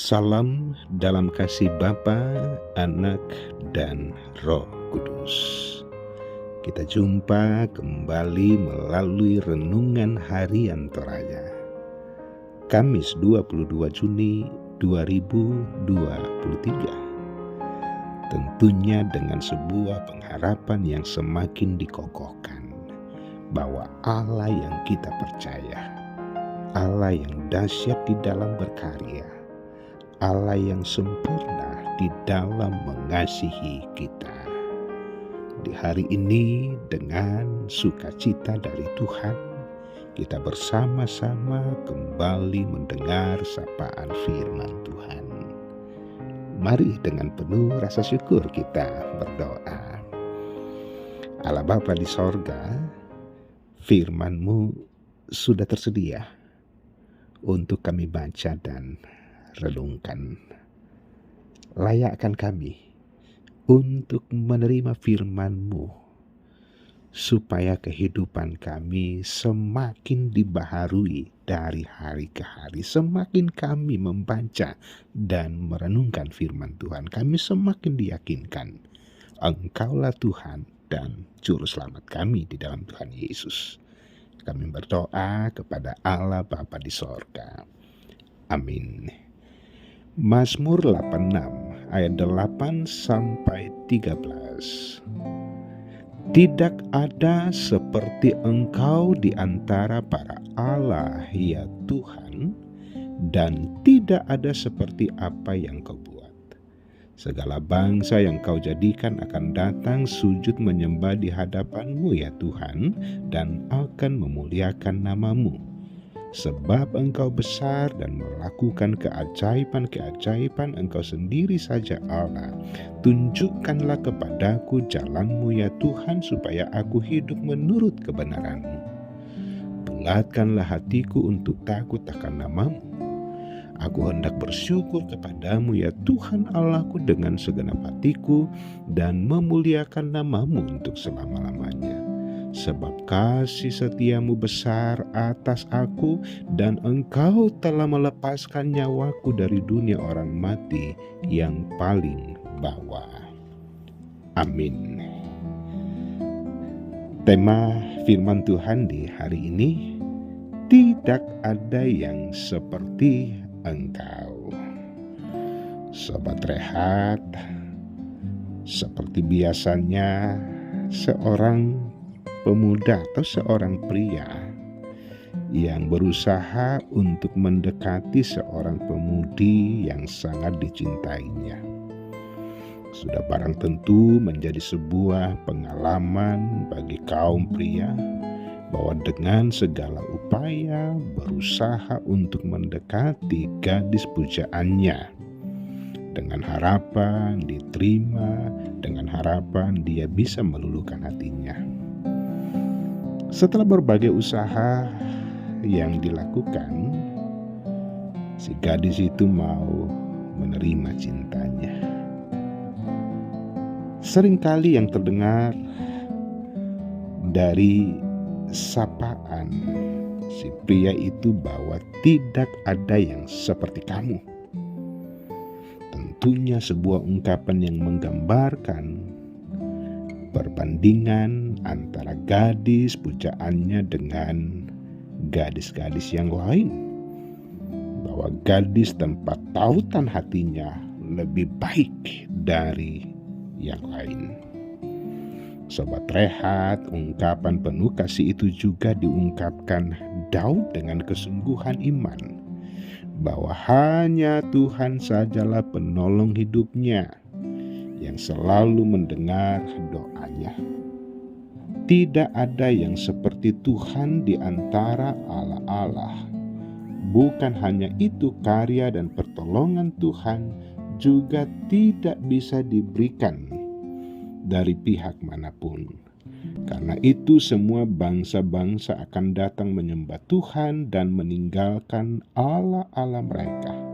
Salam dalam kasih Bapa, Anak, dan Roh Kudus. Kita jumpa kembali melalui renungan harian Toraya. Kamis 22 Juni 2023. Tentunya dengan sebuah pengharapan yang semakin dikokohkan bahwa Allah yang kita percaya, Allah yang dahsyat di dalam berkarya, Allah yang sempurna di dalam mengasihi kita. Di hari ini dengan sukacita dari Tuhan, kita bersama-sama kembali mendengar sapaan firman Tuhan. Mari dengan penuh rasa syukur kita berdoa. Allah Bapa di sorga, firman-Mu sudah tersedia untuk kami baca dan renungkan. Layakkan kami untuk menerima firman-Mu, supaya kehidupan kami semakin dibaharui dari hari ke hari. Semakin kami membaca dan merenungkan firman Tuhan, kami semakin diyakinkan Engkaulah Tuhan dan Juru Selamat kami di dalam Tuhan Yesus. Kami berdoa kepada Allah Bapa di sorga. Amin. Mazmur 86 ayat 8 sampai 13. Tidak ada seperti Engkau di antara para Allah, ya Tuhan, dan tidak ada seperti apa yang Kau buat. Segala bangsa yang Kau jadikan akan datang sujud menyembah di hadapan-Mu, ya Tuhan, dan akan memuliakan nama-Mu. Sebab Engkau besar dan melakukan keajaiban-keajaiban, Engkau sendiri saja Allah. Tunjukkanlah kepadaku jalan-Mu, ya Tuhan, supaya aku hidup menurut kebenaran-Mu. Bulatkanlah hatiku untuk takut akan nama-Mu. Aku hendak bersyukur kepadamu, ya Tuhan Allahku, dengan segenap hatiku, dan memuliakan nama-Mu untuk selama-lamanya. Sebab kasih setiamu besar atas aku, dan Engkau telah melepaskan nyawaku dari dunia orang mati yang paling bawah. Amin. Tema firman Tuhan di hari ini, tidak ada yang seperti Engkau. Sobat Rehat, seperti biasanya seorang pemuda atau seorang pria yang berusaha untuk mendekati seorang pemudi yang sangat dicintainya. Sudah barang tentu menjadi sebuah pengalaman bagi kaum pria bahwa dengan segala upaya berusaha untuk mendekati gadis pujaannya, dengan harapan diterima, dengan harapan dia bisa meluluhkan hatinya. Setelah berbagai usaha yang dilakukan, si gadis itu mau menerima cintanya. Seringkali yang terdengar dari sapaan si pria itu bahwa tidak ada yang seperti kamu. Tentunya sebuah ungkapan yang menggambarkan perbandingan antara gadis pujaannya dengan gadis-gadis yang lain, bahwa gadis tempat tautan hatinya lebih baik dari yang lain. Sobat Rehat, ungkapan penuh kasih itu juga diungkapkan Daud dengan kesungguhan iman, bahwa hanya Tuhan sajalah penolong hidupnya yang selalu mendengar doanya. Tidak ada yang seperti Tuhan di antara Allah-Allah. Bukan hanya itu, karya dan pertolongan Tuhan juga tidak bisa diberikan dari pihak manapun. Karena itu semua bangsa-bangsa akan datang menyembah Tuhan dan meninggalkan Allah-Allah mereka.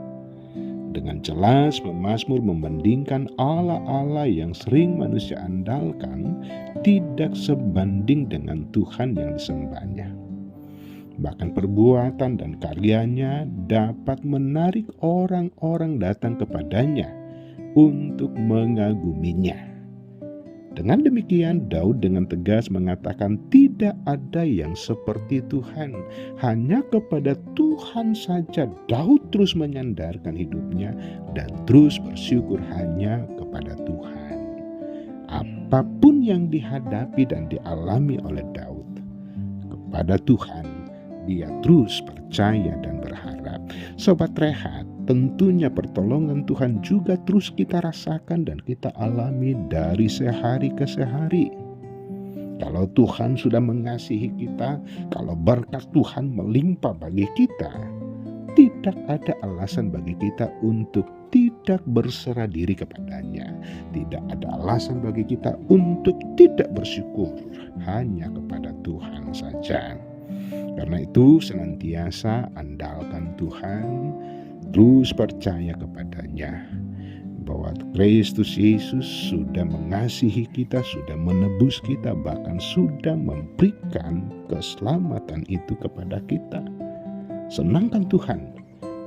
Dengan jelas pemazmur membandingkan Allah-Allah yang sering manusia andalkan tidak sebanding dengan Tuhan yang disembahnya. Bahkan perbuatan dan karyanya dapat menarik orang-orang datang kepadanya untuk mengaguminya. Dengan demikian, Daud dengan tegas mengatakan tidak ada yang seperti Tuhan. Hanya kepada Tuhan saja Daud terus menyandarkan hidupnya dan terus bersyukur hanya kepada Tuhan. Apapun yang dihadapi dan dialami oleh Daud, kepada Tuhan dia terus percaya dan berharap. Sobat Rehat, tentunya pertolongan Tuhan juga terus kita rasakan dan kita alami dari sehari ke sehari. Kalau Tuhan sudah mengasihi kita, kalau berkat Tuhan melimpah bagi kita, tidak ada alasan bagi kita untuk tidak berserah diri kepadanya. Tidak ada alasan bagi kita untuk tidak bersyukur hanya kepada Tuhan saja. Karena itu senantiasa andalkan Tuhan, terus percaya kepadanya bahwa Kristus Yesus sudah mengasihi kita, sudah menebus kita, bahkan sudah memberikan keselamatan itu kepada kita. Senangkan Tuhan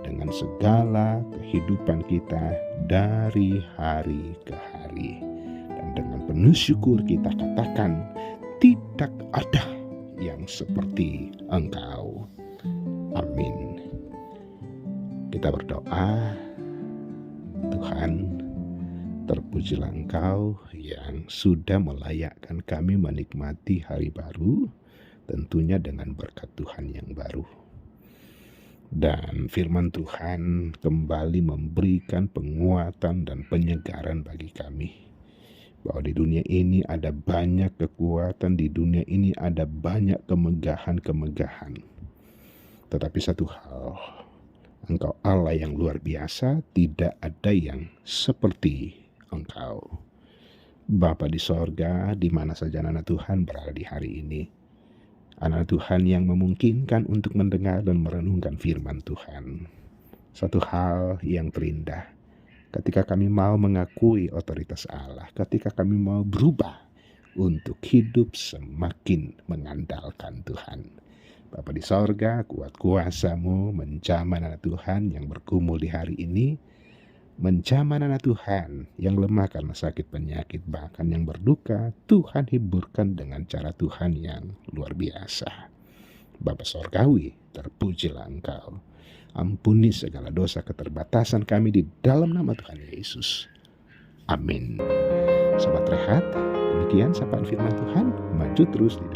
dengan segala kehidupan kita dari hari ke hari. Dan dengan penuh syukur kita katakan, tidak ada yang seperti Engkau. Amin. Kita berdoa. Tuhan, terpujilah Engkau yang sudah melayakkan kami menikmati hari baru, tentunya dengan berkat Tuhan yang baru. Dan firman Tuhan kembali memberikan penguatan dan penyegaran bagi kami. Bahwa di dunia ini ada banyak kekuatan, di dunia ini ada banyak kemegahan-kemegahan. Tetapi satu hal, Engkau Allah yang luar biasa, tidak ada yang seperti Engkau. Bapa di sorga, di mana saja anak Tuhan berada di hari ini. Anak Tuhan yang memungkinkan untuk mendengar dan merenungkan firman Tuhan. Satu hal yang terindah, ketika kami mau mengakui otoritas Allah, ketika kami mau berubah untuk hidup semakin mengandalkan Tuhan. Bapa di sorga, kuat kuasa-Mu menjamah anak Tuhan yang bergumul di hari ini, menjamah anak Tuhan yang lemah karena sakit penyakit, bahkan yang berduka, Tuhan hiburkan dengan cara Tuhan yang luar biasa. Bapa sorgawi, terpujilah Engkau. Ampuni segala dosa keterbatasan kami di dalam nama Tuhan Yesus. Amin. Sobat Rehat, demikian sapaan firman Tuhan, maju terus di